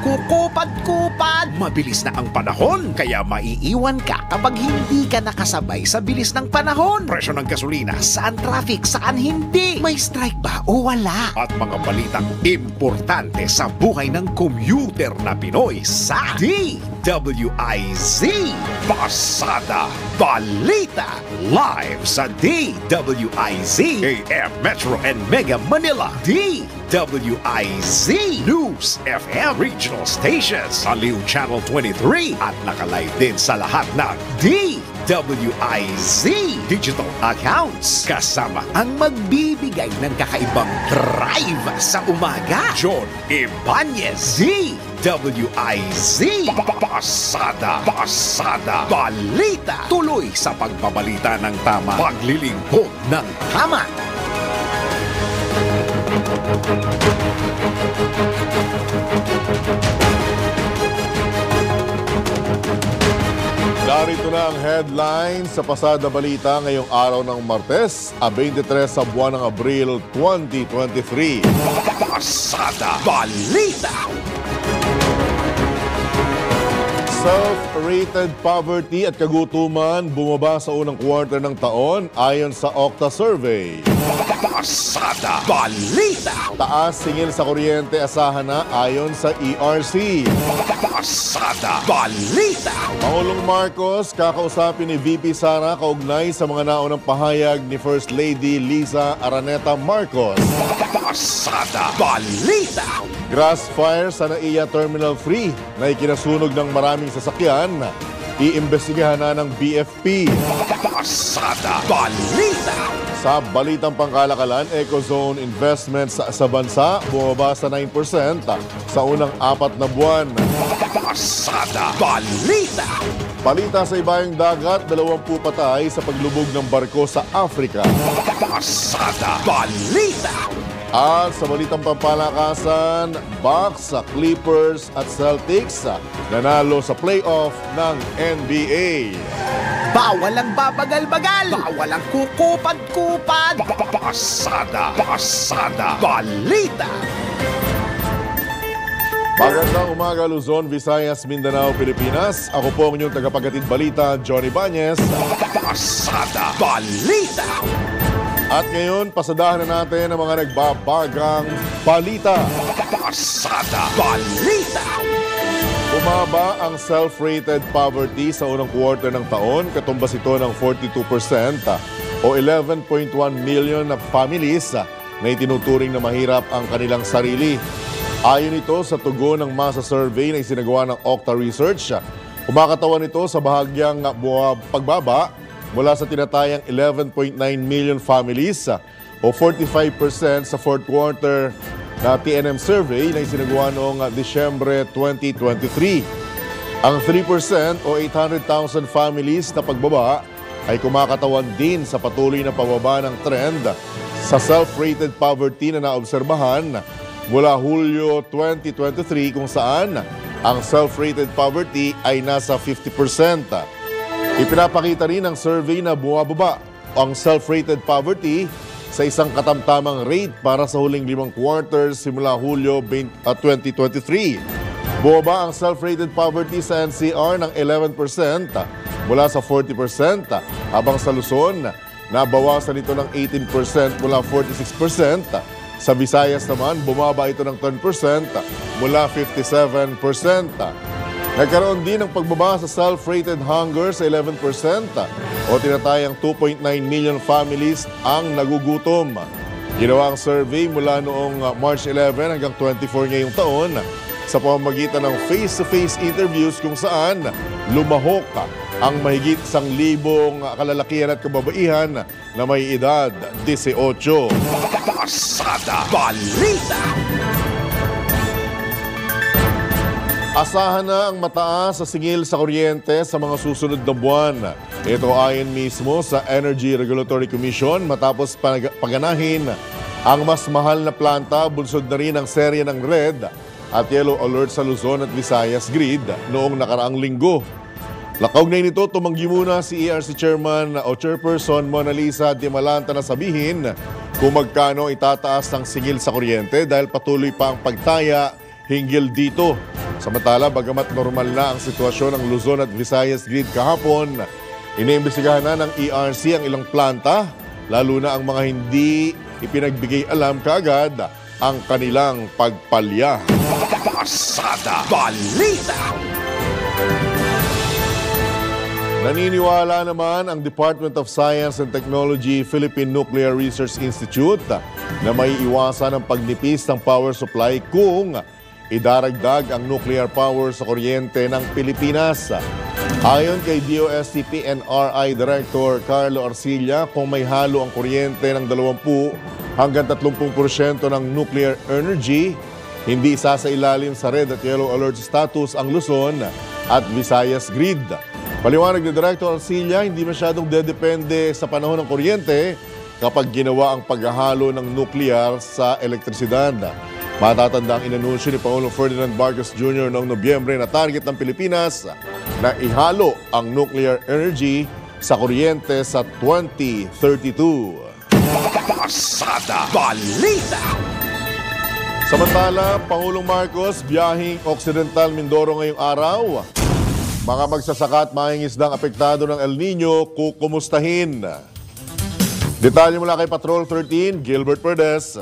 kukupad-kupad. Mabilis na ang panahon, kaya maiiwan ka kapag hindi ka nakasabay sa bilis ng panahon. Presyo ng gasolina, saan traffic, saan hindi. May strike ba o wala? At mga balitang importante sa buhay ng commuter na Pinoy sa DWIZ. Pasada Balita. Live sa DWIZ AM Metro and Mega Manila. DWIZ News FM Regional Stations. Aliw Channel 23 at nakalive din sa lahat ng DWIZ digital accounts. Kasama ang magbibigay ng kakaibang drive sa umaga. John Ibanez. DWIZ Pasada Balita. Tuloy sa pagbabalita ng tama, paglilingkod ng tama. Narito na ang headline sa Pasada Balita ngayong araw ng Martes, 23 sa buwan ng Abril 2023. Pasada Balita. Self-rated poverty at kagutuman bumaba sa unang quarter ng taon ayon sa Okta Survey. Pasada Balita. Taas singil sa kuryente asahan na ayon sa ERC. Pasada Balita. Pangulong Marcos kakausapin ni VP Sara kaugnay sa mga naunang pahayag ni First Lady Liza Araneta Marcos. Pasada Balita. Grass fire sa NAIA Terminal 3 na ikinasunog ng maraming sasakyan. Iimbestigahan na ng BFP. Pasada Balita. Sa balitang pangkalakalan, Ecozone investments sa bansa bumaba sa 9% sa unang 4 na buwan. Pasada Balita. Balita sa ibayong dagat, 20 patay sa paglubog ng barko sa Africa. Pasada Balita. At sa balitang pampalakasan, Bucks, Clippers at Celtics nanalo sa playoff ng NBA. Bawal ang babagal-bagal. Bawal ang kukupad-kupad. Pasada Balita. Magandang umaga, Luzon, Visayas, Mindanao, Pilipinas. Ako po ang inyong tagapaghatid balita, Johnny Ibanez. Pasada Balita. At ngayon, pasadahan na natin ang mga nagbabagang balita. Pasada Balita. Bumaba ang self-rated poverty sa unang quarter ng taon, katumbas ito ng 42% o 11.1 million na families na itinuturing na mahirap ang kanilang sarili. Ayon ito sa tugon ng masa survey na isinagawa ng Okta Research, kumakatawan ito sa bahagyang pagbaba mula sa tinatayang 11.9 million families o 45% sa fourth quarter na TNM survey na isinagawa noong Disyembre 2023. Ang 3% o 800,000 families na pagbaba ay kumakatawan din sa patuloy na pababa ng trend sa self-rated poverty na naobserbahan mula Hulyo 2023 kung saan ang self-rated poverty ay nasa 50%. Ipinapakita rin ng survey na bumababa ang self-rated poverty sa isang katamtamang rate para sa huling 5 quarters simula Hulyo 2023. Bumaba ang self-rated poverty sa NCR ng 11% mula sa 40%, habang sa Luzon, nabawasan ito ng 18% mula 46%. Sa Visayas naman, bumaba ito ng 10% mula 57%. Nagkaroon din ng pagbaba sa self-rated hunger sa 11% o tinatayang 2.9 million families ang nagugutom. Ginawa ang survey mula noong March 11 hanggang 24 ngayong taon sa pamamagitan ng face-to-face interviews kung saan lumahok ang mahigit 1,000 kalalakihan at kababaihan na may edad 18. Pasada Balita. Asahan na ang mataas sa singil sa kuryente sa mga susunod na buwan. Ito ayon mismo sa Energy Regulatory Commission matapos paganahin ang mas mahal na planta, bunsod na rin ang serye ng red at yellow alert sa Luzon at Visayas grid noong nakaraang linggo. Kaugnay nito, tumanggi muna si ERC Chairman o Chairperson Mona Lisa Dimalanta na sabihin kung magkano itataas ang singil sa kuryente dahil patuloy pa ang pagtaya hinggil dito. Samantala, bagamat normal na ang sitwasyon ng Luzon at Visayas grid kahapon, iniimbestigahan na ng ERC ang ilang planta, lalo na ang mga hindi ipinagbigay alam kaagad ang kanilang pagpalya. Pasada Balita. Naniniwala naman ang Department of Science and Technology Philippine Nuclear Research Institute na may iwasan ang pagnipis ng power supply kung idaragdag ang nuclear power sa kuryente ng Pilipinas. Ayon kay DOST NRI Director Carlo Arcilla, kung may halo ang kuryente ng 20 hanggang 30% ng nuclear energy, hindi isasailalim sa red at yellow alert status ang Luzon at Visayas grid. Paliwanag ni Director Arcilla, hindi masyadong dedepende sa panahon ng kuryente kapag ginawa ang paghahalo ng nuclear sa elektrisidad. Matatanda ang inanunsyo ni Pangulong Ferdinand Marcos Jr. noong Nobyembre na target ng Pilipinas na ihalo ang nuclear energy sa kuryente sa 2032. Pasada Balita. Samantala, Pangulong Marcos biyahing Occidental Mindoro ngayong araw. Mga magsasaka at mangingisdang apektado ng El Nino kukumustahin. Detalye mula kay Patrol 13, Gilbert Perdes.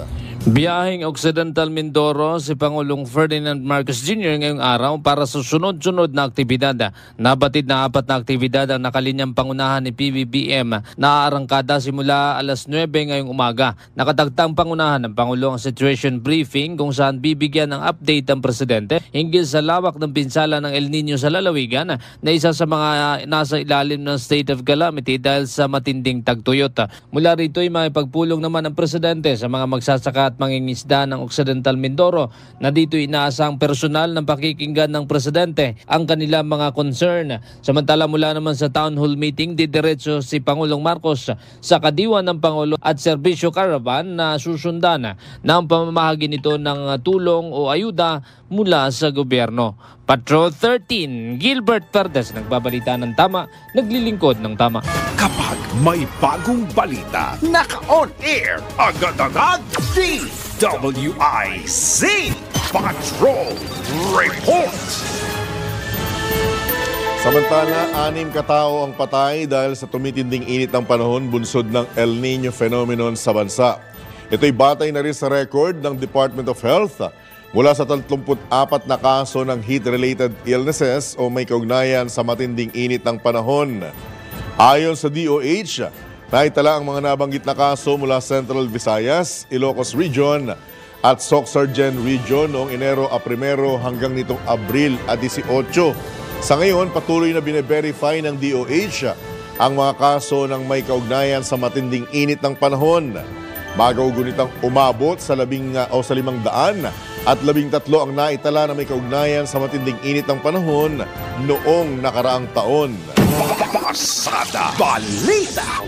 Biyaheng Occidental Mindoro si Pangulong Ferdinand Marcos Jr. ngayong araw para sa sunod-sunod na aktibidad. Nabatid na 4 na aktibidad ang nakalinyang pangunahan ni PBBM na aarangkada simula alas 9 ngayong umaga. Nakatagtang pangunahan ng Pangulong situation briefing kung saan bibigyan ng update ang Presidente hinggil sa lawak ng pinsala ng El Nino sa lalawigan na isa sa mga nasa ilalim ng state of calamity dahil sa matinding tagtuyot. Mula rito ay may pagpulong naman ng Presidente sa mga magsasaka at mangingisda ng Occidental Mindoro na dito inaasang personal ng pakikinggan ng Presidente ang kanilang mga concern. Samantala mula naman sa town hall meeting, didiretso si Pangulong Marcos sa kadiwan ng Pangulo at serbisyo caravan na susundan ng pamamahagi nito ng tulong o ayuda mula sa gobyerno. Patrol 13, Gilbert Perdes, nagbabalita ng tama, naglilingkod ng tama. Kapag may bagong balita, naka-on air, agad-agad, DWIZ Patrol Report. Samantala, 6 katao ang patay dahil sa tumitinding init ng panahon bunsod ng El Nino phenomenon sa bansa. Ito'y batay na rin sa record ng Department of Health mula sa 34 na kaso ng heat-related illnesses o may kaugnayan sa matinding init ng panahon. Ayon sa DOH, naitala ang mga nabanggit na kaso mula Central Visayas, Ilocos Region at Soc-Sargen Region noong Enero 1 hanggang nitong Abril 18. Sa ngayon, patuloy na bine-verify ng DOH ang mga kaso ng may kaugnayan sa matinding init ng panahon. Magaugunitang umabot sa 500 at 13 ang naitala na may kaugnayan sa matinding init ng panahon noong nakaraang taon. Pasada Balita.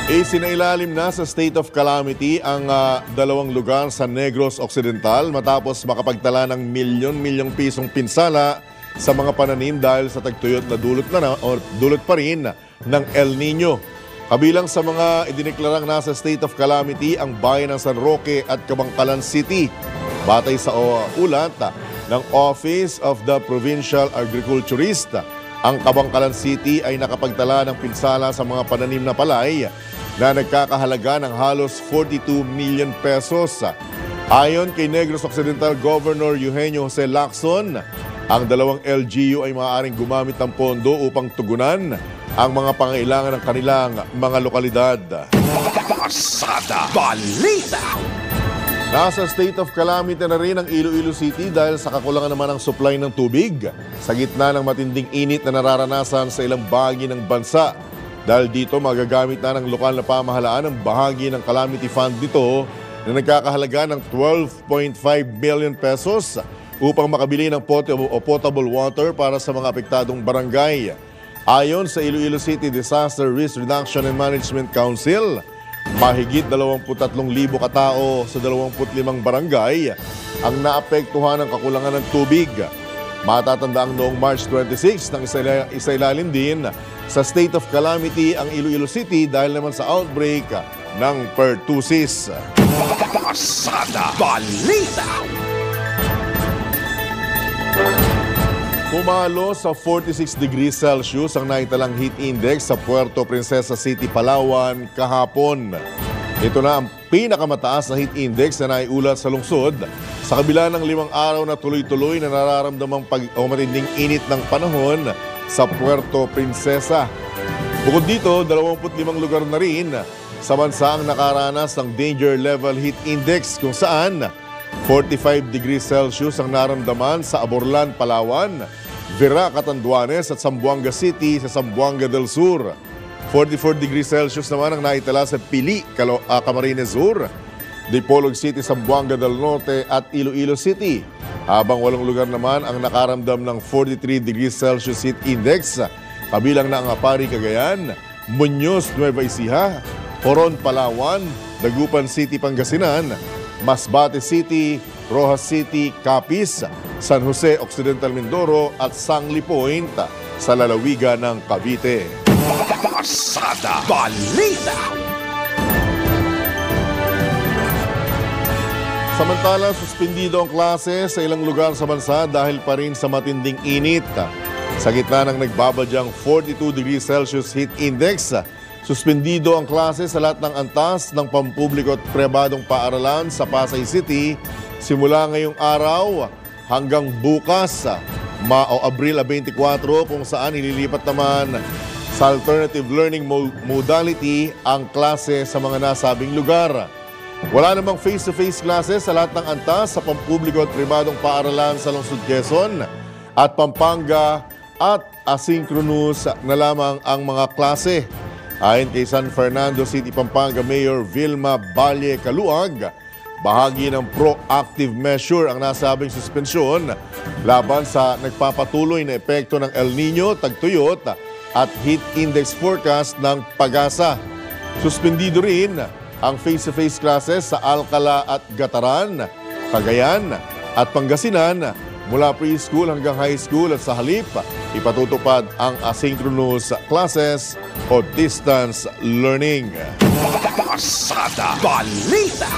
Isinailalim na sa state of calamity ang 2 lugar sa Negros Occidental matapos makapagtala ng milyon-milyong pisong pinsala sa mga pananim dahil sa tagtuyot na dulot pa rin ng El Nino. Kabilang sa mga idineklarang nasa state of calamity ang bayan ng San Roque at Kabangkalan City. Batay sa ulat ng Office of the Provincial Agriculturist, ang Kabangkalan City ay nakapagtala ng pinsala sa mga pananim na palay na nagkakahalaga ng halos 42 million pesos. Ayon kay Negros Occidental Governor Eugenio Jose Lacson, ang 2 LGU ay maaaring gumamit ng pondo upang tugunan ang mga pangailangan ng kanilang mga lokalidad. Pasada Balita. Nasa state of calamity na rin ang Iloilo City dahil sa kakulangan naman ng supply ng tubig sa gitna ng matinding init na nararanasan sa ilang bahagi ng bansa. Dahil dito magagamit na ng lokal na pamahalaan ang bahagi ng calamity fund nito na nagkakahalaga ng 12.5 billion pesos upang makabili ng potable water para sa mga apektadong barangay. Ayon sa Iloilo City Disaster Risk Reduction and Management Council, mahigit 23,000 katao sa 25 barangay ang naapektuhan ng kakulangan ng tubig. Matatandaang noong March 26 nang isailalim din sa state of calamity ang Iloilo City dahil naman sa outbreak ng pertussis. Pasada Balita. Pumalo sa 46 degrees Celsius ang naitalang heat index sa Puerto Princesa City, Palawan kahapon. Ito na ang pinakamataas na heat index na naiulat sa lungsod sa kabila ng 5 araw na tuloy-tuloy na nararamdamang matinding init ng panahon sa Puerto Princesa. Bukod dito, 25 lugar na rin sa bansa ang nakaranas ng danger level heat index kung saan 45 degrees Celsius ang naramdaman sa Aborlan, Palawan, Vera, Catanduanes at Zamboanga City sa Zamboanga del Sur. 44 degrees Celsius naman ang naitala sa Pili, Camarines Sur, Dipolog City, Zamboanga del Norte at Iloilo City. Habang 8 lugar naman ang nakaramdam ng 43 degrees Celsius heat index, kabilang na ang Apari, Cagayan, Muñoz, Nueva Ecija, Coron, Palawan, Dagupan City, Pangasinan, Masbate City, Rojas City, Capiz, San Jose Occidental Mindoro at Sangli Point sa lalawigan ng Cavite. Pasada Balita. Samantala, suspendido ang klase sa ilang lugar sa bansa dahil pa rin sa matinding init. Sa gitna ng nagbabadyang 42 degrees Celsius heat index, suspendido ang klase sa lahat ng antas ng pampubliko at pribadong paaralan sa Pasay City simula ngayong araw hanggang bukas, Abril 24, kung saan ililipat naman sa alternative learning modality ang klase sa mga nasabing lugar. Wala namang face-to-face classes sa lahat ng antas sa pampubliko at pribadong paaralan sa Lungsod Quezon at Pampanga at asynchronous na lamang ang mga klase. Ayon kay San Fernando City, Pampanga Mayor Vilma Valle Caluag, bahagi ng proactive measure ang nasabing suspensyon laban sa nagpapatuloy na epekto ng El Nino, tagtuyot at heat index forecast ng PAGASA. Suspendido rin ang face-to-face classes sa Alcala at Gataran, Cagayan at Pangasinan mula preschool hanggang high school at sa halip, ipatutupad ang asynchronous classes o distance learning. Pasada Balita.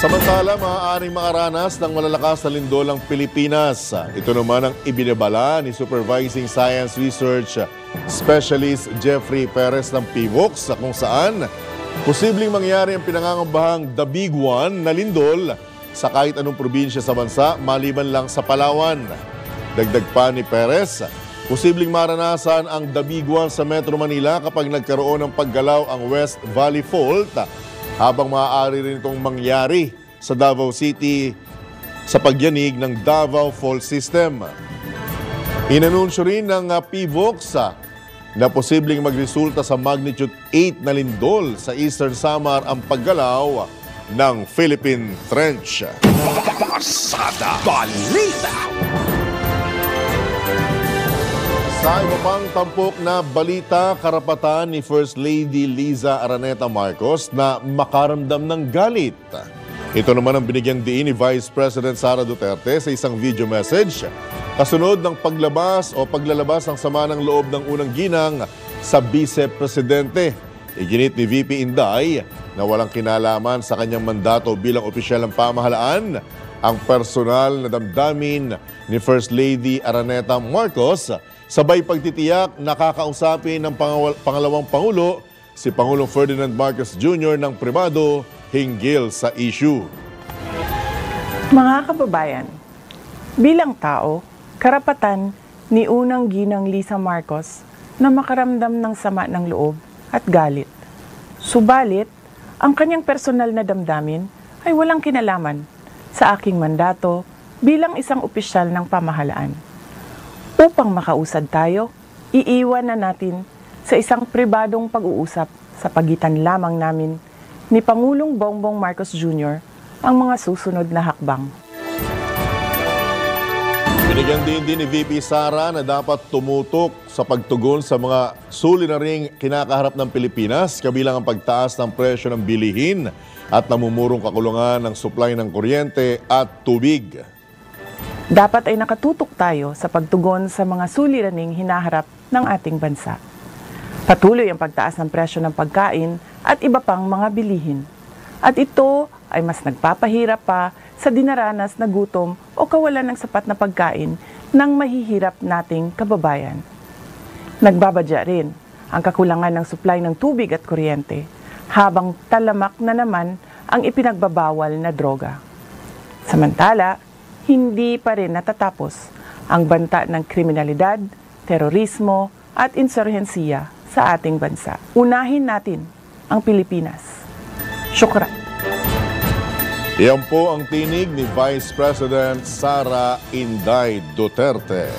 Samantala, maaaring makaranas ng malalakas na lindol ang Pilipinas. Ito naman ang ibinabala ni Supervising Science Research Specialist Jeffrey Perez ng PIVOX kung saan posibleng mangyari ang pinangangambahang The Big One na lindol sa kahit anong probinsya sa bansa maliban lang sa Palawan. Dagdag pa ni Perez, posibleng maranasan ang The Big One sa Metro Manila kapag nagkaroon ng paggalaw ang West Valley Fault, habang maaari rin itong mangyari sa Davao City sa pagyanig ng Davao Fault System. Inanunsyo rin ng PIVOX na posibleng magresulta sa magnitude 8 na lindol sa Eastern Samar ang paggalaw ng Philippine Trench. Pasada Balita. Sa iba pang tampok na balita, karapatan ni First Lady Liza Araneta Marcos na makaramdam ng galit. Ito naman ang binigyang diin ni Vice President Sara Duterte sa isang video message kasunod ng paglalabas ng sama ng loob ng unang ginang sa Vice Presidente. Iginit ni VP Inday na walang kinalaman sa kanyang mandato bilang opisyal ng pamahalaan ang personal na damdamin ni First Lady Araneta Marcos, sabay pagtitiyak nakakausapin ng pangalawang Pangulo si Pangulong Ferdinand Marcos Jr. ng pribado hinggil sa issue. Mga kababayan, bilang tao, karapatan ni unang ginang Liza Marcos na makaramdam ng sama ng loob at galit. Subalit, ang kanyang personal na damdamin ay walang kinalaman sa aking mandato bilang isang opisyal ng pamahalaan. Upang makausad tayo, iiwan na natin sa isang pribadong pag-uusap sa pagitan lamang namin ni Pangulong Bongbong Marcos Jr. ang mga susunod na hakbang. Binigyan din ni VP Sara na dapat tumutok sa pagtugon sa mga suliraning kinakaharap ng Pilipinas, kabilang ang pagtaas ng presyo ng bilihin at namumurong kakulungan ng supply ng kuryente at tubig. Dapat ay nakatutok tayo sa pagtugon sa mga suliraning hinaharap ng ating bansa. Patuloy ang pagtaas ng presyo ng pagkain at iba pang mga bilihin. At ito ay mas nagpapahirap pa sa dinaranas na gutom o kawalan ng sapat na pagkain ng mahihirap nating kababayan. Nagbabadya rin ang kakulangan ng supply ng tubig at kuryente, habang talamak na naman ang ipinagbabawal na droga. Samantala, hindi pa rin natatapos ang banta ng kriminalidad, terorismo at insurhensiya sa ating bansa. Unahin natin ang Pilipinas. Syukran. Iyan po ang tinig ni Vice President Sara Inday Duterte.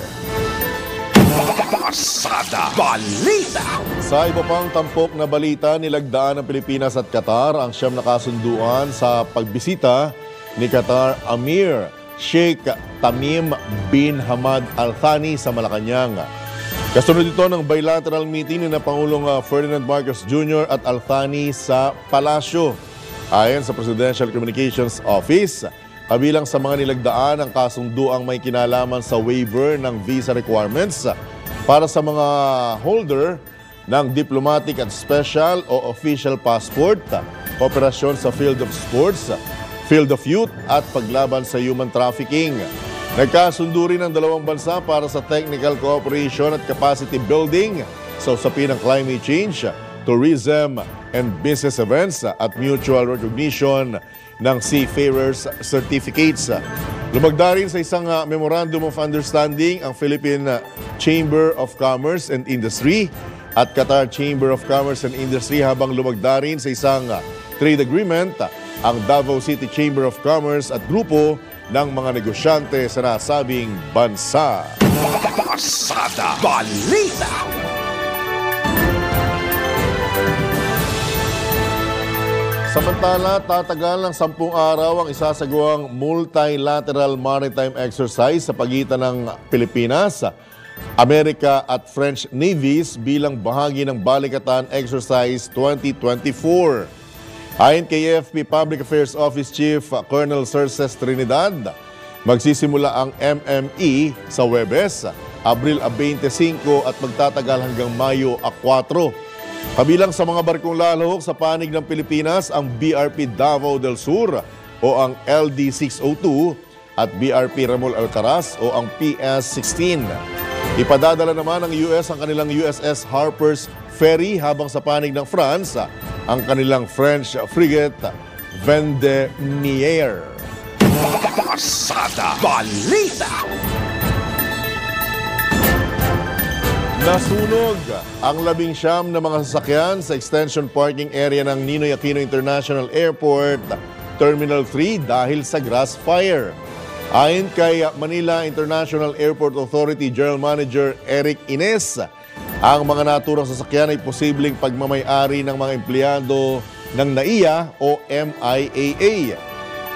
Pasada Balita. Sa iba pang tampok na balita, nilagdaan ng Pilipinas at Qatar ang siyam na kasunduan sa pagbisita ni Qatar Amir Sheikh Tamim bin Hamad Al Thani sa Malacanang. Kasunod ito ng bilateral meeting ni Pangulong Ferdinand Marcos Jr. at Al Thani sa Palasyo. Ayon sa Presidential Communications Office, kabilang sa mga nilagdaan ang kasunduang may kinalaman sa waiver ng visa requirements para sa mga holder ng diplomatic at special o official passport, operasyon sa field of sports, field of youth at paglaban sa human trafficking. Nagkasundo rin ang dalawang bansa para sa technical cooperation at capacity building sa usapin ng climate change, tourism and business events at mutual recognition ng seafarers certificates. Lumagda rin sa isang Memorandum of Understanding ang Philippine Chamber of Commerce and Industry at Qatar Chamber of Commerce and Industry, habang lumagda rin sa isang trade agreement ang Davao City Chamber of Commerce at grupo ng mga negosyante sa nasabing bansa. Pasada Balita. Samantala, tatagal ng 10 araw ang isasagawang multilateral maritime exercise sa pagitan ng Pilipinas, Amerika at French navies bilang bahagi ng Balikatan Exercise 2024. Ayon kay AFP Public Affairs Office Chief Colonel Cerces Trinidad, magsisimula ang MME sa Huwebes, Abril 25 at magtatagal hanggang Mayo 4. Kabilang sa mga barkong lalahok sa panig ng Pilipinas ang BRP Davao del Sur o ang LD-602 at BRP Ramon Alcaraz o ang PS-16. Ipadadala naman ng US ang kanilang USS Harper's Ferry, habang sa panig ng France ang kanilang French frigate Vendémiaire. Pasada Balita. Nasunog ang 19 na mga sasakyan sa extension parking area ng Ninoy Aquino International Airport Terminal 3 dahil sa grass fire. Ayon kay Manila International Airport Authority General Manager Eric Ines, ang mga naturang sasakyan ay posibleng pagmamay-ari ng mga empleyado ng NAIA o MIAA.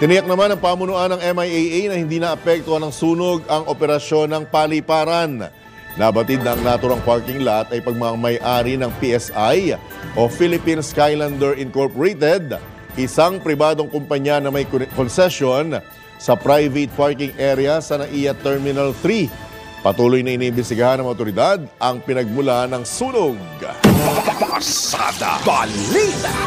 Tiniyak naman ng pamunuan ng MIAA na hindi naapektuhan ng sunog ang operasyon ng paliparan. Nabatid na ang naturang parking lot ay pagmamay-ari ng PSI o Philippine Skylander Incorporated, isang pribadong kumpanya na may concession sa private parking area sa NAIA Terminal 3. Patuloy na iniimbestigahan ng otoridad ang pinagmula ng sunog. Pasada Balita.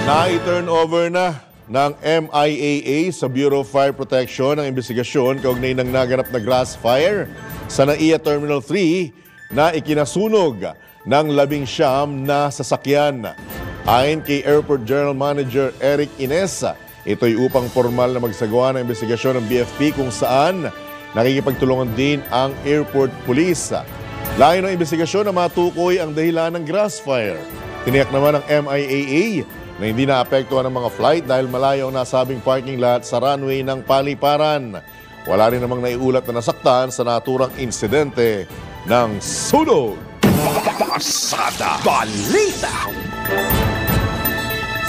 Na-turnover na ng MIAA sa Bureau of Fire Protection ang investigasyon kaugnay ng naganap na grass fire sa NAIA Terminal 3 na ikinasunog ng 19 na sasakyan. Ayon kay Airport General Manager Eric Ines, ito'y upang formal na magsagawa ng investigasyon ng BFP kung saan nakikipagtulungan din ang Airport Police. Layo ng investigasyon na matukoy ang dahilan ng grass fire. Tiniyak naman ng MIAA na hindi naapektuhan ng mga flight dahil malayo ang nasabing parking lot sa runway ng paliparan. Wala rin namang naiulat na nasaktan sa naturang insidente ng sunog. Pasada Balita.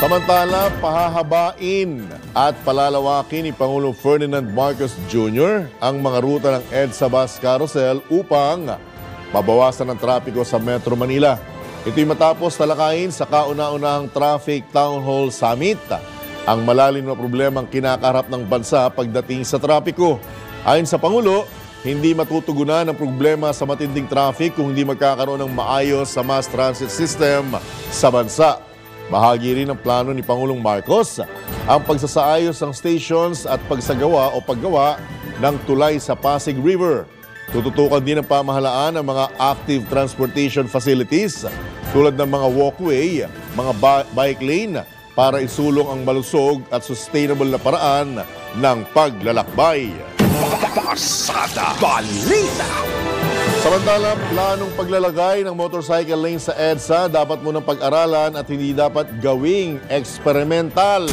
Samantala, pahahabain at palalawakin ni Pangulong Ferdinand Marcos Jr. ang mga ruta ng EDSA Bus Carousel upang mabawasan ang trapiko sa Metro Manila. Ito'y matapos talakayin sa kauna-unahang Traffic Town Hall Summit ang malalim na problemang kinakaharap ng bansa pagdating sa trapiko. Ayon sa Pangulo, hindi matutugunan ang problema sa matinding traffic kung hindi magkakaroon ng maayos sa mass transit system sa bansa. Bahagi rin ng plano ni Pangulong Marcos ang pagsasaayos ng stations at pagsagawa o paggawa ng tulay sa Pasig River. Tututukan din ng pamahalaan ang mga active transportation facilities tulad ng mga walkway, mga bike lane para isulong ang malusog at sustainable na paraan ng paglalakbay. Pasada Balita. Samantala, planong paglalagay ng motorcycle lane sa EDSA dapat munang pag-aralan at hindi dapat gawing experimental.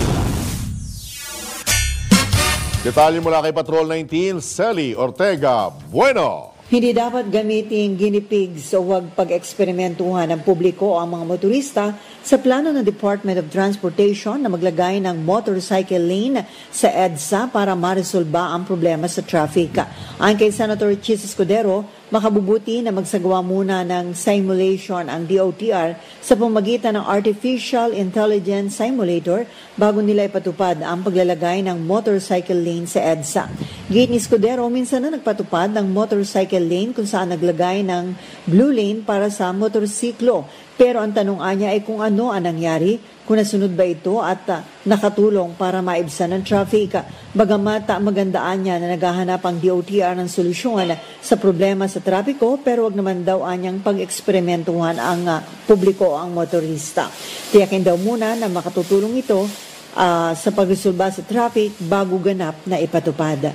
Detalye mula kay Patrol 19, Sally Ortega. Bueno! Hindi dapat gamitin guinea pigs o huwag pag-eksperimentuhan ng publiko o ang mga motorista sa plano ng Department of Transportation na maglagay ng motorcycle lane sa EDSA para maresolba ang problema sa traffic. Ayon kay Senator Chis Escudero, makabubuti na magsagawa muna ng simulation ang DOTR sa pamamagitan ng Artificial Intelligence Simulator bago nila ipatupad ang paglalagay ng motorcycle lane sa EDSA. Gate ni Escudero, minsan na nagpatupad ng motorcycle lane kung saan naglagay ng blue lane para sa motorsiklo. Pero ang tanong niya ay kung ano ang nangyari, kung nasunod ba ito at nakatulong para maibsan ang traffic. Bagamat magandaan niya na naghahanap ang DOTR ng solusyon sa problema sa trapiko, pero wag naman daw anyang pag-eksperimentuhan ang publiko o ang motorista. Tiyakin daw muna na makatutulong ito sa pagresolba sa traffic bago ganap na ipatupad.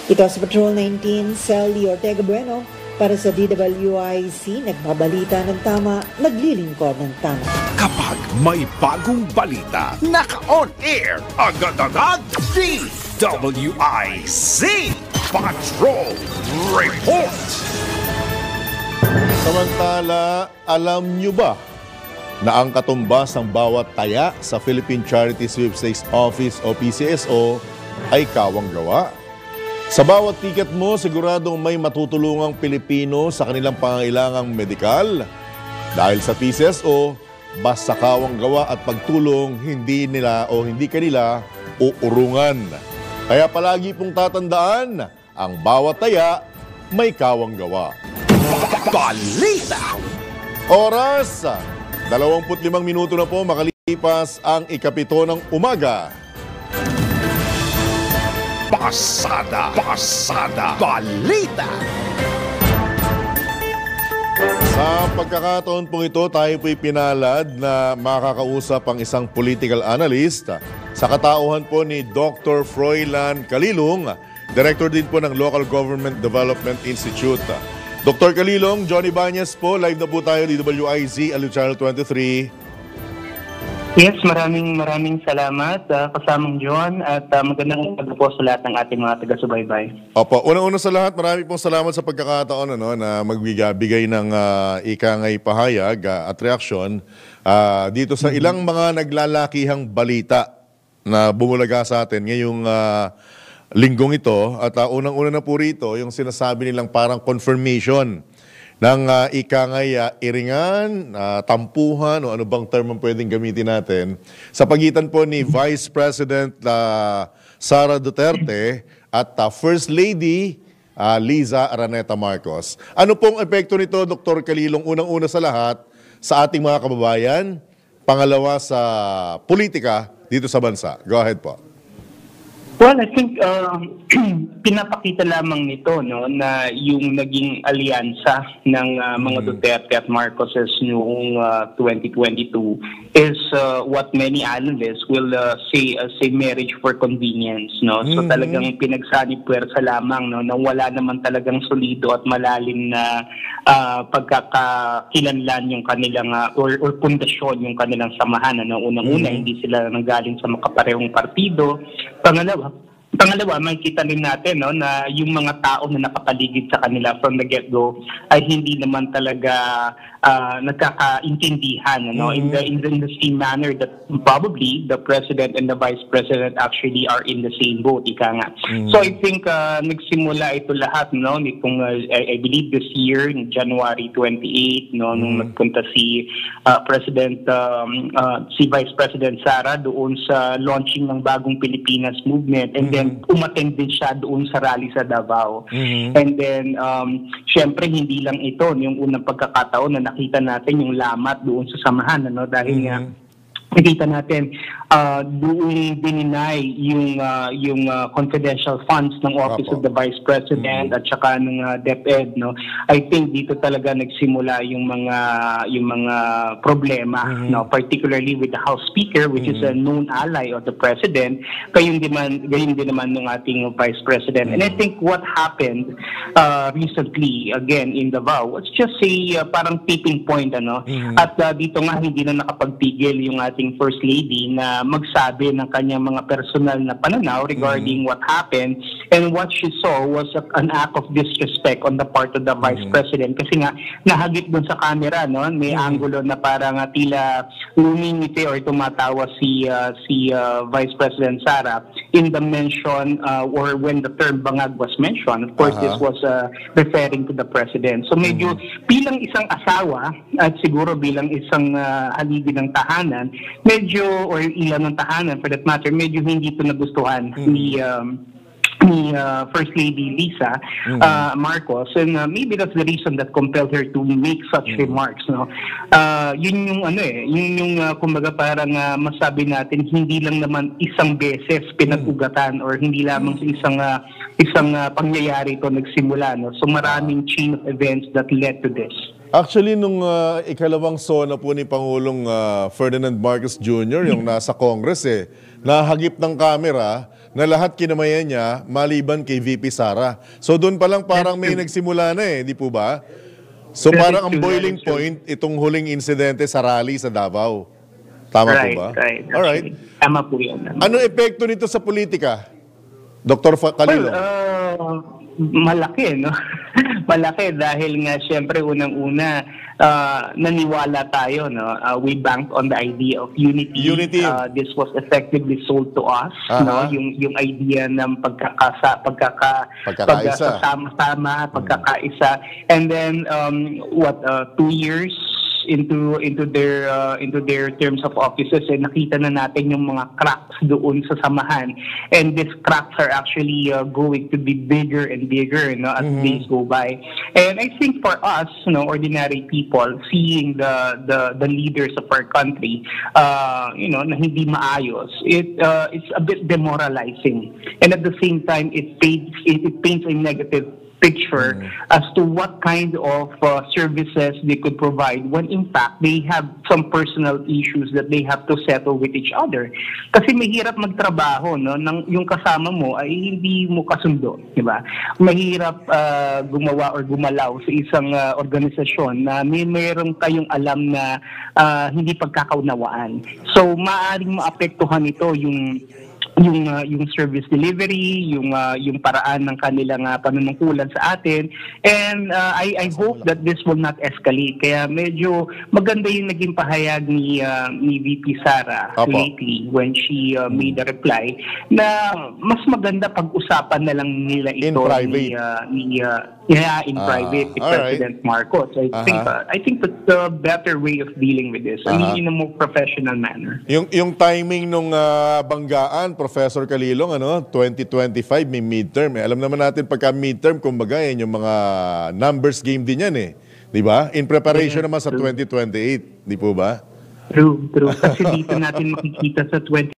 Ito sa Patrol 19, Sally Ortega Bueno. Para sa DWIC, nagbabalita ng tama, naglilingkod ng tama. Kapag may bagong balita, naka-on air, agad-agad, DWIC Patrol Report. Samantala, alam nyo ba na ang katumbas ng bawat taya sa Philippine Charity Sweepstakes Office o PCSO ay kawang gawa? Sa bawat tiket mo, siguradong may matutulungang Pilipino sa kanilang pangangailangang medikal. Dahil sa PCSO, basta kawang gawa at pagtulong, hindi kanila uurungan. Kaya palagi pong tatandaan, ang bawat taya may kawang gawa. Balita. Oras, 25 minuto na po makalipas ang 7 ng umaga. Pasada Balita. Sa pagkakataon pong ito, tayo po'y pinalad na makakausap ang isang political analyst sa katauhan po ni Dr. Froilan Calilong, Director din po ng Local Government Development Institute. Dr. Calilong, Johnny Bañez po, live na po tayo, DWIZ, Aliw Channel 23. Yes, maraming salamat kasamang John at magandang umaga po sa lahat ng ating mga taga-subaybay. Opo, unang-una sa lahat, marami pong salamat sa pagkakataon na magbigay ng ikangay pahayag at reaksyon dito sa ilang mga naglalakihang balita na bumulaga sa atin ngayong linggong ito. At unang-una na po rito, yung sinasabi nilang parang confirmation ng ikangay iringan, tampuhan, o ano bang term ang pwedeng gamitin natin, sa pagitan po ni Vice President Sara Duterte at First Lady Liza Araneta Marcos. Ano pong epekto nito, Dr. Calilong, unang-una sa lahat, sa ating mga kababayan, pangalawa sa politika dito sa bansa? Go ahead po. Well, I think pinapakita lamang nito na yung naging alyansa ng mga Duterte at Marcoses noong 2022 is what many analysts will say as a marriage for convenience. So talagang pinagsanib-puwersa lamang na wala naman talagang solido at malalim na pagkakakilanlan yung kanilang or pundasyon yung kanilang samahan. Unang-una, hindi sila nanggaling sa makaparehong partido. Pangalawa, makikita rin natin na yung mga tao na nakapaligid sa kanila from the get-go ay hindi naman talaga nagkakaintindihan in the same manner that probably the President and the Vice President actually are in the same boat, ika nga. So I think nagsimula ito lahat nitong I believe this year, January 28, nung nagpunta si si Vice President Sara doon sa launching ng Bagong Pilipinas Movement, and then umattend din siya doon sa rally sa Davao. And then syempre hindi lang ito yung unang pagkakataon na nakita natin yung lamat doon sa samahan dahil nga nakita natin doon dininay yung confidential funds ng Office of the Vice President at saka ng DepEd, no. I think dito talaga nagsimula yung mga problema, no, particularly with the House Speaker, which is a known ally of the President, gayon din naman ng ating Vice President. And I think what happened recently again in Davao was just a parang tipping point, ano. At dito nga hindi na nakapagpigil yung ating First Lady na magsabi ng kanyang mga personal na pananaw regarding what happened, and what she saw was an act of disrespect on the part of the Vice President, kasi nga nahagip dun sa camera, no, may angulo na parang tila lumingiti or tumatawa si Vice President Sara in the mention or when the term bangag was mentioned. Of course, this was referring to the President. So medyo bilang isang asawa at siguro bilang isang haligi ng tahanan, medyo, or ilan ng tahanan for that matter, medyo hindi ito nagustuhan ni First Lady Lisa Marcos, and maybe that's the reason that compelled her to make such remarks, no. Yun yung kumbaga parang masabi natin hindi lang naman isang beses pinag-ugatan or hindi lamang sa isang pangyayari ito nagsimula, no. So maraming chain of events that led to this. Actually, nung ikalawang SONA po ni Pangulong Ferdinand Marcos Jr., yung nasa Congress, nahagip ng camera na lahat kinamayan niya maliban kay VP Sara. So doon pa lang parang may nagsimula na di po ba? So parang ang boiling point, itong huling insidente sa rally sa Davao. Tama po ba? Right. Alright. Tama po yan. Ano epekto nito sa politika, Dr. Calilo? Malaki, no? Malaki dahil nga siyempre unang-una naniwala tayo, no? We banked on the idea of unity. This was effectively sold to us, no? Yung idea ng pagkakasama-sama, pagkakaisa. And then 2 years into their terms of offices, nakita na natin yung mga cracks doon sa samahan, and these cracks are actually going to be bigger and bigger, as days go by. And I think for us, ordinary people, seeing the leaders of our country na hindi maayos, it's a bit demoralizing, and at the same time it paints a negative picture as to what kind of services they could provide when in fact they have some personal issues that they have to settle with each other. Kasi mahirap magtrabaho, nang yung kasama mo ay hindi mo kasundo, di ba? Mahirap gumawa or gumalaw sa isang organisasyon na mayroon kayong alam na hindi pagkakaunawaan. So maaaring maapektuhan ito yung service delivery, yung paraan ng kanilang panunungkulan sa atin, and I hope that this will not escalate. Kaya medyo maganda yung naging pahayag ni VP Sara lately when she made a reply na mas maganda pag-usapan na lang nila ito in private with President Marcos. I think that's the better way of dealing with this. I mean, in a more professional manner. Yung timing nung banggaan, Professor Calilong, 2025 may midterm. Alam naman natin pagka midterm, kumbaga yung mga numbers game din yan di ba? In preparation naman sa 2028, di po ba? True. Kasi dito natin makikita sa 2025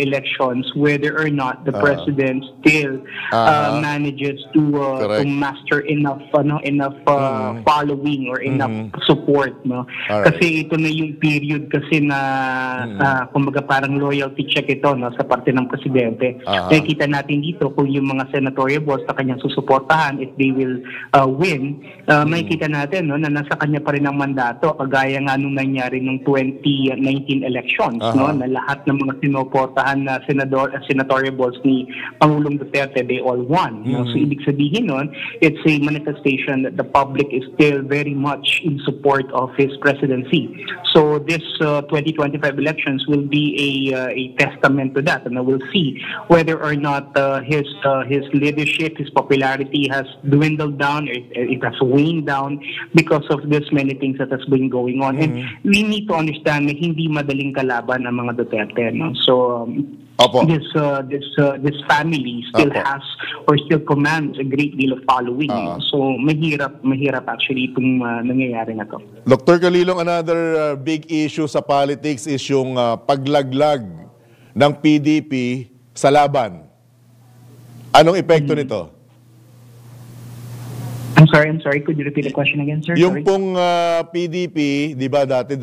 elections whether or not the president still manages to master enough following or enough support, no. Kasi ito na yung period kasi na kumbaga parang loyalty check ito, no, sa parte ng presidente. Nakikita natin dito kung yung mga senatorial votes na kanyang susuportahan, if they will win, makikita natin, no, na nasa kanya pa rin ang mandato, kagaya nga nung nangyari nung 2019 elections, no, na lahat ng mga sinuportahan na senatorial votes ni Pangulong Duterte, they all won. So ibig sabihin nun, it's a manifestation that the public is still very much in support of his presidency. So this 2025 elections will be a testament to that, and we'll see whether or not his leadership, his popularity has dwindled down, it has waned down because of this many things that has been going on. And we need to understand na hindi madaling kalaban ang mga Duterte, no? So Opo. this family still Opo. has or still commands a great deal of following. So mahirap actually itong nangyayari na to. Dr. Calilong, another big issue sa politics is yung paglaglag ng PDP sa laban. Anong epekto nito? I'm sorry. Could you repeat the question again, sir? Yung Sorry. pong PDP, di ba dati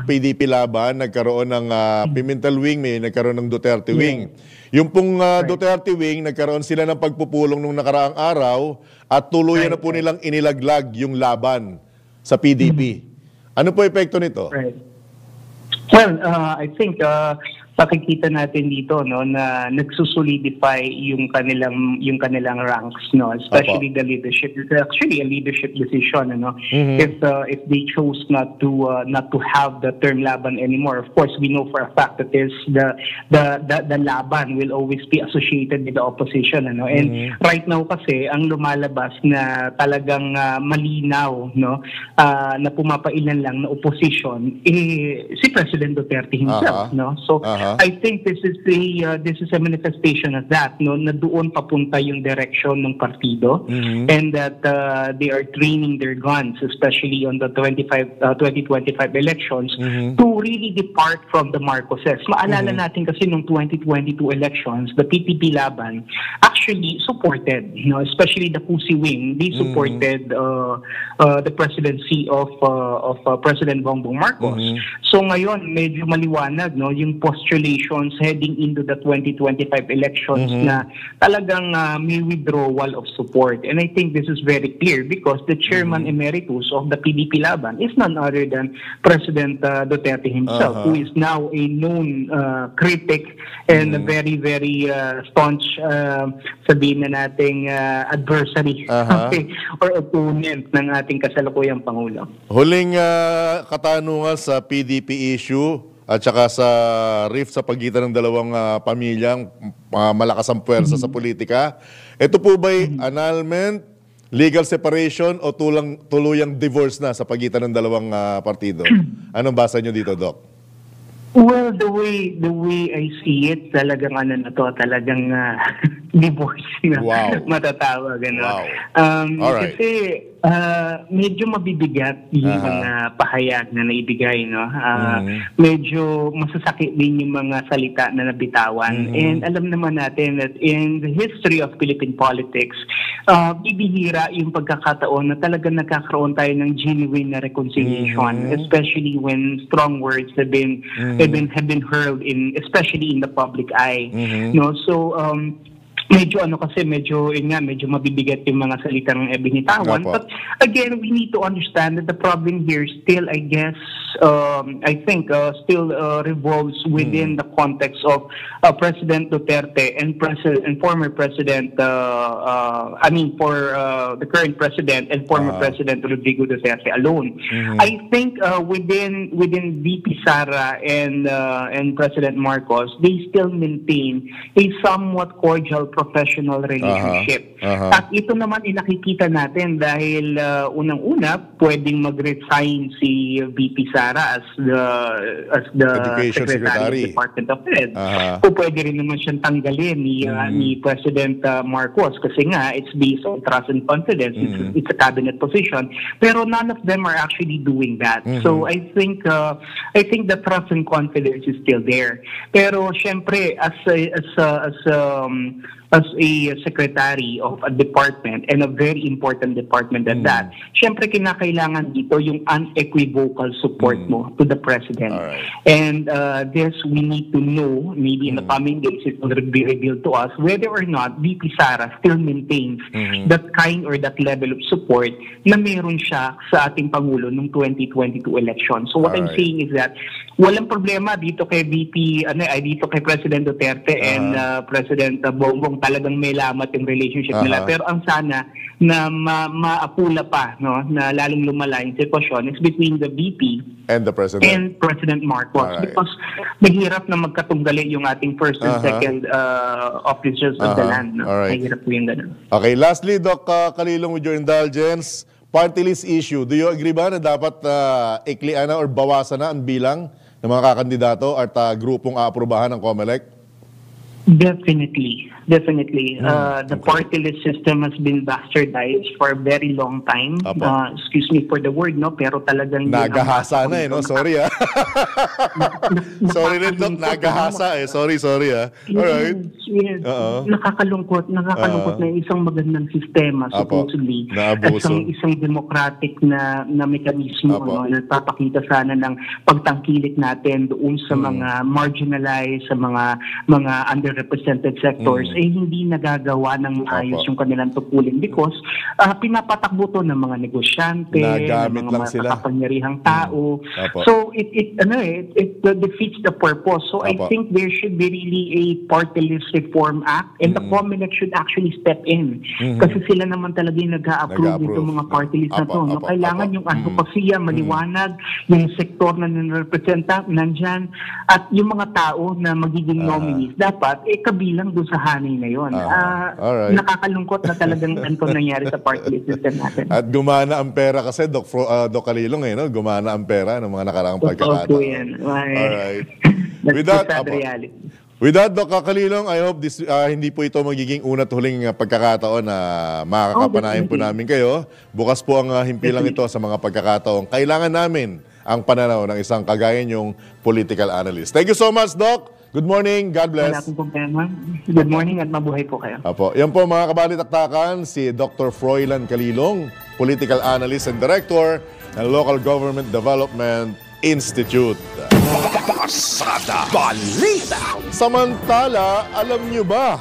PDP laban, nagkaroon ng Pimentel Wing, may nagkaroon ng Duterte Wing. Yung pong Duterte Wing, nagkaroon sila ng pagpupulong nung nakaraang araw at tuluyan na po nilang inilaglag yung laban sa PDP. Ano po epekto nito? Right. Well, I think pakikita natin dito na nagsusolidify yung kanilang ranks, especially the leadership. It's actually a leadership decision, if they chose not to have the term laban anymore. Of course, we know for a fact that the laban will always be associated with the opposition, and right now kasi ang lumalabas na talagang malinaw, na pumapailan lang na opposition si President Duterte himself, So I think this is a manifestation of that, na doon papunta yung direction ng partido, and that they are training their guns, especially on the 2025 elections, to really depart from the Marcoses. Maalala natin kasi nung 2022 elections, the PPP Laban actually supported, especially the Pusi Wing, they supported the presidency of President Bongbong Marcos. So ngayon, medyo maliwanag, yung postulation heading into the 2025 elections na talagang may withdrawal of support. And I think this is very clear because the chairman emeritus of the PDP Laban is none other than President Duterte himself, who is now a known critic and a very, very staunch, sabihin na nating adversary or opponent ng ating kasalukuyang Pangulo. Huling katanungan sa PDP issue at saka sa rift sa pagitan ng dalawang pamilyang malakas ang puwersa sa politika. Ito po ba'y annulment, legal separation o tuluyang divorce na sa pagitan ng dalawang partido? Anong basa nyo dito, Doc? Well, the way I see it, talagang talagang divorce na matatawag. Wow. Alright. Kasi medyo mabibigat yung mga pahayag na naibigay, medyo masasakit din yung mga salita na nabitawan. And alam naman natin that in the history of Philippine politics, bibihira yung pagkakataon na talagang nagkakaroon tayo ng genuine na reconciliation, especially when strong words have been hurled especially in the public eye. So medyo medyo mabibigat yung mga salitang binitawan. But again, we need to understand that the problem here still, I guess, I think still revolves within the context of President Duterte and former President, for the current President and former President Rodrigo Duterte alone. I think within VP Sara and President Marcos, they still maintain a somewhat cordial professional relationship. At ito naman nakikita natin dahil unang-una pwedeng mag-resign si VP Sara as the Secretary of Department of Ed. O pwede rin naman siyang tanggalin ni President Marcos kasi nga it's based on trust and confidence. It's a cabinet position. Pero none of them are actually doing that. So I think the trust and confidence is still there. Pero syempre as a secretary of a department and a very important department at that, syempre kinakailangan dito yung unequivocal support mo to the president. And this we need to know, maybe in the coming days it will be revealed to us whether or not VP Sara still maintains that kind or that level of support na meron siya sa ating Pangulo noong 2022 election. So what I'm saying is that walang problema dito kay dito kay President Duterte and President Bongbong, talagang may lamat yung relationship nila. Pero ang sana na maapula pa, na lalong lumala yung sitwasyon is between the VP and the President and President Marcos. Because mahirap na magkatunggali yung ating first and second officers of the land. Mahirap po yung ganun. Okay, lastly, Doc Calilong, with your indulgence, party list issue, do you agree ba na dapat iklian na or bawasan na ang bilang ng mga kakandidato at grupong aaprubahan ng COMELEC? Definitely. The party list system has been bastardized for a very long time. Apo. Excuse me for the word, no? Pero talagang... Nagahasa na no? Sorry Sorry rin, Doc. Nagahasa Sorry Alright. Yes. Nakakalungkot na yung isang magandang sistema, Apo. supposedly. Naabuso. At isang democratic na mekanismo, Apo. no? Nagpapakita sana ng pagtangkilik natin doon sa mga marginalized, sa mga underrepresented sectors, hindi nagagawa ng maayos yung kanilang tupulin because pinapatakbo to ng mga negosyante, Nagamit ng lang mga sila. makapangyarihang tao. Apo. So it defeats the purpose. So I Apo. think there should be really a party list reform act and the COMELEC should actually step in. Kasi sila naman talaga yung nag-a-approve nitong mga party list na to. Apo, No? apo, Kailangan apo. yung advocacy maliwanag, yung sektor na nirepresenta nandyan, at yung mga tao na magiging nominees dapat kabilang doon sa hanay na yun. Alright. Nakakalungkot na talagang ganito nangyari sa party list system natin. At gumana ang pera kasi, Doc Calilong, no? Gumana ang pera ng mga nakaraang pagkakataon. Totoo po yan. Alright. That's With the that, sad Apo. reality. With that, Doc Calilong, I hope hindi po ito magiging una't huling pagkakataon na makakapanayan po namin kayo. Bukas po ang himpilang ito sa mga pagkakataon. Kailangan namin ang pananaw ng isang kagaya niyong political analyst. Thank you so much, Doc. Good morning. God Wala bless. akong problema. Good morning at mabuhay po kayo. Apo. Yan po mga kabalitaktakan, si Dr. Froilan Calilong, Political Analyst and Director ng Local Government Development Institute. Pasada Balita. Samantala, alam niyo ba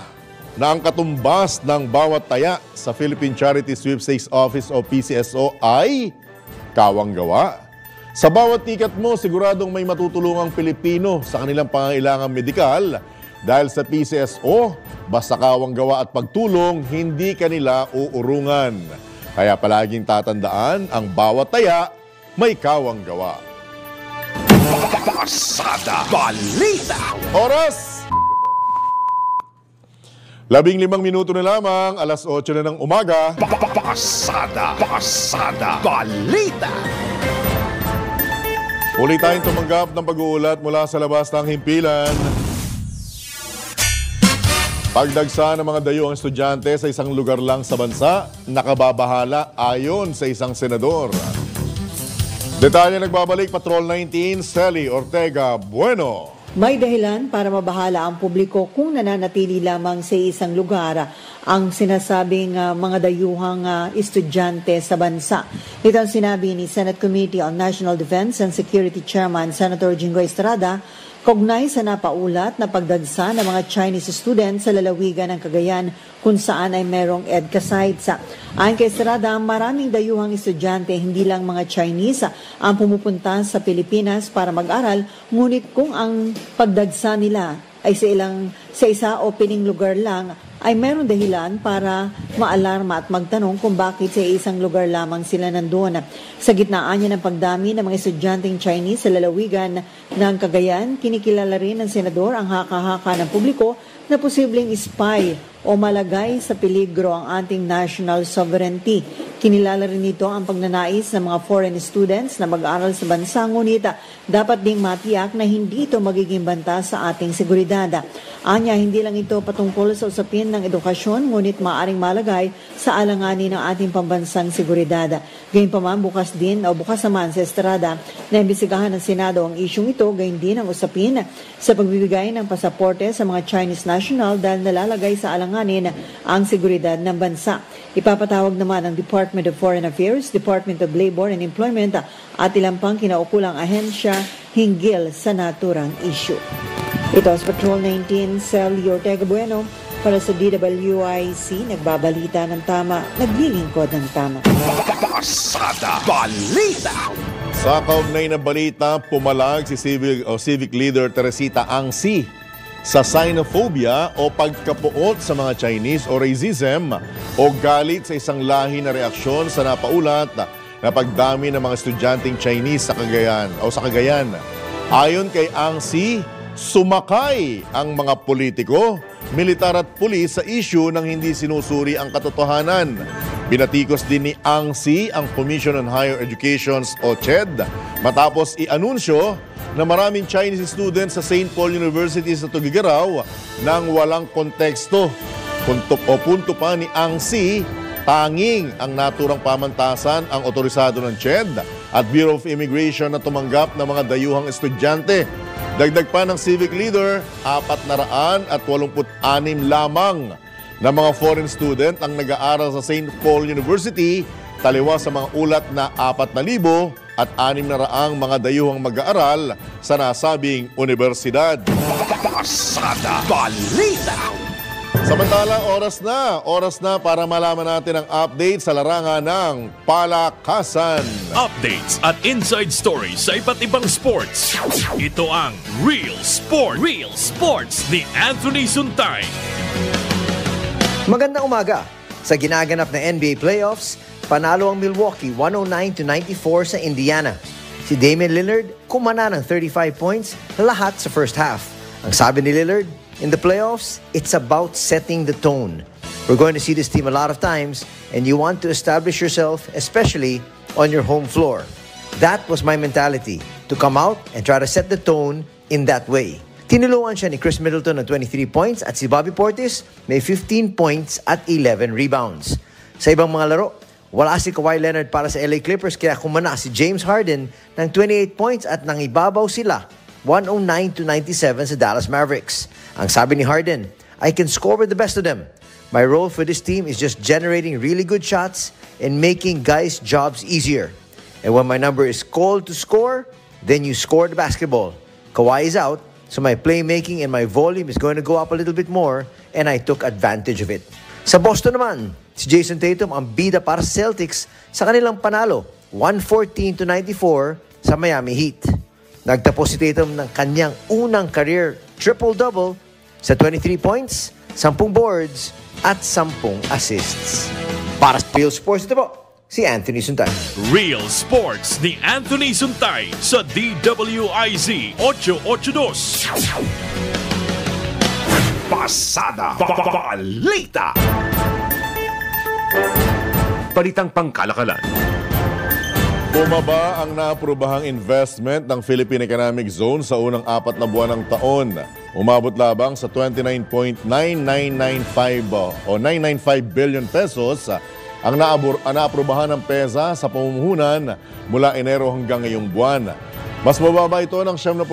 na ang katumbas ng bawat taya sa Philippine Charity Sweepstakes Office o PCSO ay kawang gawa? Sa bawat ticket mo, siguradong may matutulungang Pilipino sa kanilang pangangailangang medikal. Dahil sa PCSO, basta kawang gawa at pagtulong, hindi kanila uurungan. Kaya palaging tatandaan, ang bawat taya may kawang gawa. Pasada Balita. Oras! 15 minuto na lamang, alas 8 na ng umaga. Pasada Balita. Muli tayong tumanggap ng pag-uulat mula sa labas ng himpilan. Pagdagsa ng mga dayuhang estudyante sa isang lugar lang sa bansa, nakababahala ayon sa isang senador. Detalye nagbabalik, Patrol 19, Sally Ortega Bueno. May dahilan para mabahala ang publiko kung nananatili lamang sa isang lugar ang sinasabing mga dayuhang estudyante sa bansa. Ito ang sinabi ni Senate Committee on National Defense and Security Chairman Senator Jingoy Estrada kaugnay sa napaulat na pagdagsa ng mga Chinese students sa lalawigan ng Cagayan kung saan ay merong EDCA sites. Ayon kay Estrada, maraming dayuhang estudyante, hindi lang mga Chinese, ang pumupunta sa Pilipinas para mag-aral, ngunit kung ang pagdagsa nila ay sa isa o pining lugar lang, ay meron dahilan para maalarma at magtanong kung bakit sa isang lugar lamang sila nandoon. Sa gitnaan niya ng pagdami ng mga estudyanteng Chinese sa lalawigan ng Cagayan, kinikilala rin ng senador ang haka-haka ng publiko na posibleng spy o malagay sa peligro ang ating national sovereignty. Kinilala rin nito ang pagnanais ng mga foreign students na mag-aral sa bansa, ngunit dapat ding matiyak na hindi ito magiging banta sa ating seguridad. Anya, hindi lang ito patungkol sa usapin ng edukasyon, ngunit maaring malagay sa alanganin ng ating pambansang seguridad. Gayunpaman, bukas naman sa Estrada na imbisigahan ng Senado ang isyong ito, gayon din ang usapin sa pagbibigay ng pasaporte sa mga Chinese national dahil nalalagay sa alanganin ang seguridad ng bansa. Ipapatawag naman ang Department of Foreign Affairs, Department of Labor and Employment at ilang pang kinaukulang ahensya hinggil sa naturang issue. Ito sa Patrol 19, Sally Ortega Bueno para sa DWIC, nagbabalita ng tama, naglilingkod ng tama. Pasada Balita. Sa kaugnay na balita, pumalag si Civic Leader Teresita Angsi sa xenophobia o pagkapuot sa mga Chinese o racism o galit sa isang lahi na reaksyon sa napaulat na pagdami ng mga estudyanteng Chinese sa Cagayan. Ayon kay Angsi, sumakay ang mga politiko, militar at pulis sa issue ng hindi sinusuri ang katotohanan. Binatikos din ni Angsi ang Commission on Higher Education o CHED matapos i-anunsyo na maraming Chinese students sa St. Paul University sa Tugigaraw nang walang konteksto. Punto pa ni Ang Si, tanging ang naturang pamantasan ang otorisado ng CHED at Bureau of Immigration na tumanggap ng mga dayuhang estudyante. Dagdag pa ng civic leader, 486 lamang na mga foreign student ang nag-aaral sa St. Paul University, taliwas sa mga ulat na 4,000 at 600 mga dayuhang mag-aaral sa nasabing universidad. Pasada Balita. Samantala, oras na para malaman natin ang update sa larangan ng palakasan. Updates at inside stories sa iba't ibang sports. Ito ang Real Sports ni Anthony Suntay. Magandang umaga. Sa ginaganap na NBA playoffs, panalo ang Milwaukee 109-94 sa Indiana. Si Damian Lillard kumana ng 35 points lahat sa first half. Ang sabi ni Lillard, in the playoffs, it's about setting the tone. We're going to see this team a lot of times, and you want to establish yourself, especially on your home floor. That was my mentality, to come out and try to set the tone in that way. Tinulungan siya ni Chris Middleton ng 23 points at si Bobby Portis may 15 points at 11 rebounds. Sa ibang mga laro, wala si Kawhi Leonard para sa LA Clippers kaya kumana si James Harden ng 28 points at nangibabaw sila 109-97 sa Dallas Mavericks. Ang sabi ni Harden, I can score with the best of them. My role for this team is just generating really good shots and making guys' jobs easier. And when my number is called to score, then you score the basketball. Kawhi is out, so my playmaking and my volume is going to go up a little bit more, and I took advantage of it. Sa Boston naman, si Jason Tatum ang bida para sa Celtics sa kanilang panalo, 114-94 sa Miami Heat. Nagtapos si Tatum ng kanyang unang career triple-double sa 23 points, 10 boards, at 10 assists. Para sa Real Sports, ito po, si Anthony Suntay. Real Sports ni Anthony Suntay sa DWIZ 882. Pasada Balita. Balitang pangkalakalan. Bumaba ang naaprobahang investment ng Philippine Economic Zone sa unang 4 na buwan ng taon. Umabot labang sa 29.9995 o 995 billion pesos ang naaprubahan ng PEZA sa pamumuhunan mula Enero hanggang ngayong buwan. Mas mababa ito ng 7%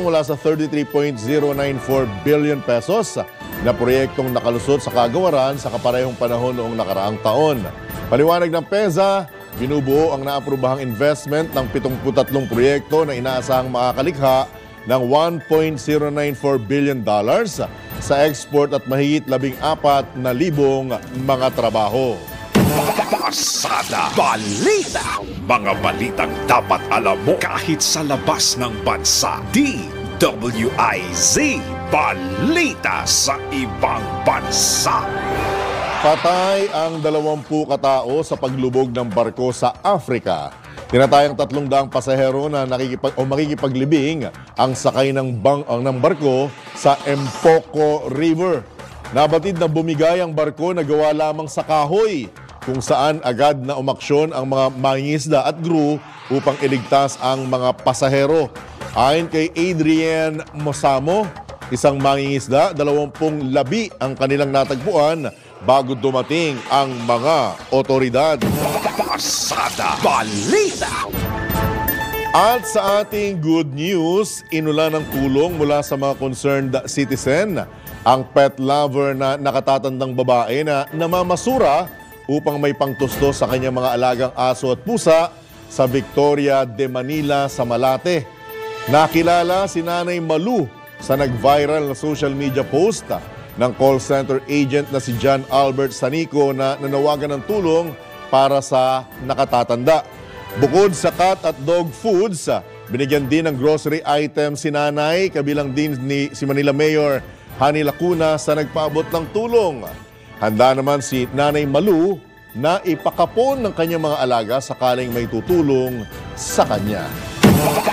mula sa 33.094 billion pesos na proyektong nakalusot sa kagawaran sa kaparehong panahon noong nakaraang taon. Paliwanag ng PEZA, binubuo ang naaprubahang investment ng 73 proyekto na inaasahang makakalikha ng $1.094 billion sa export at mahigit 14,000 mga trabaho. Pasada Balita. Mga balitang dapat alam mo kahit sa labas ng bansa. DWIZ Balita sa ibang bansa. Patay ang 20 katao sa paglubog ng barko sa Africa. Tinatayang 300 pasahero na makikipaglibing ang sakay ng barko sa Mpoko River. Nabatid na bumigay ang barko na gawa lamang sa kahoy, kung saan agad na umaksyon ang mga mangingisda at crew upang iligtas ang mga pasahero. Ayon kay Adrian Mosamo, isang mangingisda, 20 labi ang kanilang natagpuan bago dumating ang mga otoridad. Pasada Balita. At sa ating good news, inulan ng tulong mula sa mga concerned citizen ang pet lover na nakatatandang babae na namamasura upang may pangtusto sa kanyang mga alagang aso at pusa sa Victoria de Manila sa Malate. Nakilala si Nanay Malu sa nag-viral na social media post ng call center agent na si John Albert Sanico na nanawagan ng tulong para sa nakatatanda. Bukod sa cat at dog foods, binigyan din ng grocery item si Nanay, kabilang din si Manila Mayor Hani Lacuna sa nagpaabot ng tulong. Handa naman si Nanay Malu na ipakapon ng kanyang mga alaga sakaling may tutulong sa kanya.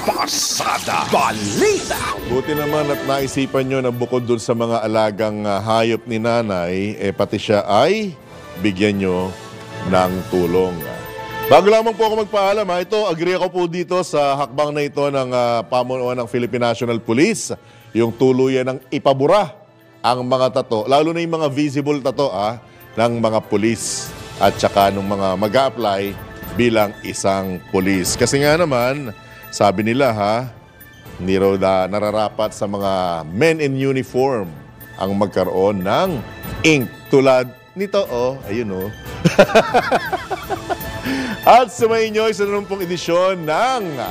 Pasada Balita. Buti naman at naisipan nyo na bukod dun sa mga alagang hayop ni Nanay, pati siya ay bigyan nyo ng tulong. Bago lamang po ako magpaalam, ito, agree ako po dito sa hakbang na ito ng pamunuan ng Philippine National Police, yung tuluyan ng ipabura ang mga tato, lalo na yung mga visible tato ng mga pulis at saka ng mga mag-a-apply bilang isang pulis. Kasi nga naman, sabi nila hindi raw nararapat sa mga men in uniform ang magkaroon ng ink tulad nito, ayun At sumayin nyo sa nanumpong edisyon ng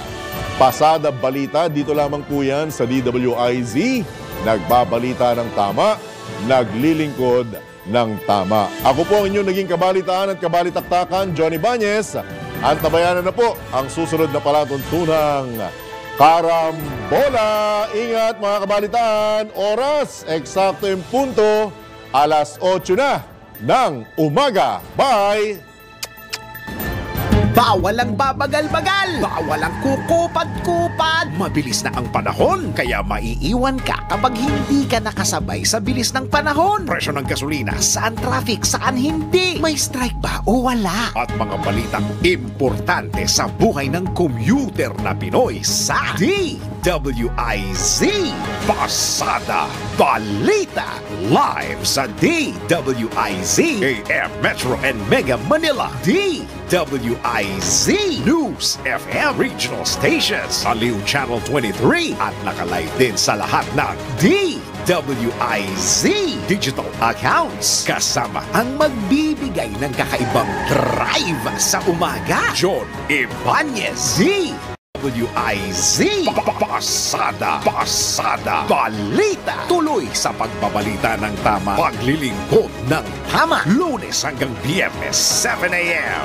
Pasada Balita. Dito lamang po yan sa DWIZ. Nagbabalita ng tama, naglilingkod ng tama. Ako po ang inyong naging kabalitaan at kabalitaktakan, Johnny Bañez. Antabayanan na po ang susunod na palatuntunang Karambola. Ingat mga kabalitaan. Oras, eksakto yung punto, 8:00 na ng umaga. Bye! Bawal ang babagal-bagal, bawal ang kukupad-kupad. Mabilis na ang panahon, kaya maiiwan ka kapag hindi ka nakasabay sa bilis ng panahon. Presyo ng gasolina, saan traffic, saan hindi? May strike ba o wala? At mga balitang importante sa buhay ng commuter na Pinoy sa DWIZ Pasada Balita. Live sa DWIZ AM Metro and Mega Manila. DWIZ News FM Regional Stations, Aliw Channel 23 at nakalive din sa lahat ng DWIZ Digital Accounts. Kasama ang magbibigay ng kakaibang drive sa umaga, John Ibanez. DWIZ Pasada Balita. Tuloy sa pagbabalita ng tama, paglilingkod ng tama, Lunes hanggang Biyernes 7 a.m.